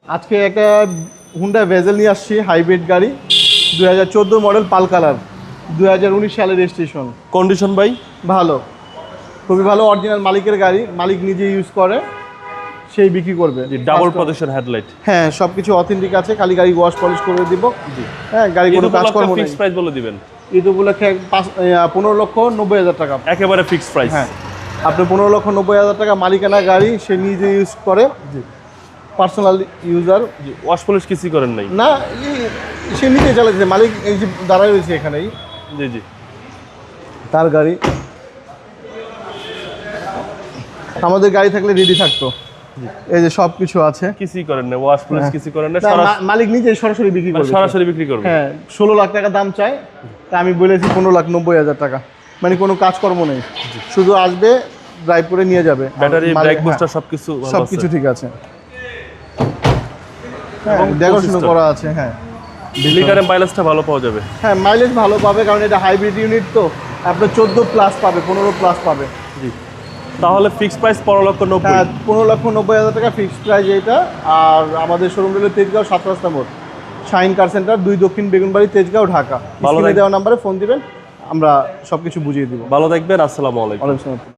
আজকে একটা Honda bezel নিয়ে আসছি, হাইব্রিড গাড়ি, 2014 মডেল, পাল কালার, 2019 সালের রেজিস্ট্রেশন। কন্ডিশন ভাই ভালো, খুবই ভালো, অরিজিনাল মালিকের গাড়ি, মালিক নিজে ইউজ করে, সেই বিক্রি করবে। ডাবল প্রজেকশন হেডলাইট, হ্যাঁ সব কিছু অথেন্টিক আছে, খালি গাড়ি ওয়াশ পলিশ করে দিব। হ্যাঁ, গাড়ি কোনো কাজ করব না। ফিক্সড প্রাইস বলে দিবেন। ঈদ উপলক্ষে 15,90,000 টাকা, একেবারে ফিক্সড প্রাইস। হ্যাঁ, আপনি 15,90,000 টাকা, মালিকানা গাড়ি, সে নিজে ইউজ করে, পার্সোনাল ইউজার। ওয়াশ পলিশ কিছুই করেন নাই? না, সে নিজে চালাচ্ছে, মালিক এই যে দাঁড়ায় রয়েছে এখানেই। জি জি, তার গাড়ি, আমাদের গাড়ি থাকলে রেডি থাকতো। এই যে সব কিছু আছে, কিছুই করেন না, ওয়াশ পলিশ কিছুই করেন না, মালিক নিজে সরাসরি বিক্রি করবে, সরাসরি বিক্রি করবে। হ্যাঁ, 16 লাখ টাকা দাম চাই, তা আমি বলেছি 15,90,000 টাকা, মানে কোনো কাজকর্ম নেই, শুধু আসবে, ড্রাইভ করে নিয়ে যাবে। ব্যাটারি, ব্রেক বুস্টার সবকিছু সবকিছু ঠিক আছে, এবং দেখাশোনা করা আছে। হ্যাঁ, লিটারের মাইলেজটা ভালো পাওয়া যাবে। হ্যাঁ, মাইলেজ ভালো পাবে, কারণ এটা হাইব্রিড ইউনিট, তো আপনার 14+ পাবে, 15+ পাবে। জি, তাহলে ফিক্সড প্রাইস 15,90,000। হ্যাঁ, 15,90,000 টাকা ফিক্সড প্রাইস এইটা। আর আমাদের শোরুম হলো তেজগাঁও 7 রাস্তা মোড়, শাইন কার সেন্টার, 2 দক্ষিণ বেগুনবাড়ি, তেজগাঁও, ঢাকা। স্ক্রিনে দেওয়া নাম্বারে ফোন দিবেন, আমরা সবকিছু বুঝিয়ে দিব। ভালো থাকবেন, আসসালামু আলাইকুম। ওয়ালাইকুম আসসালাম।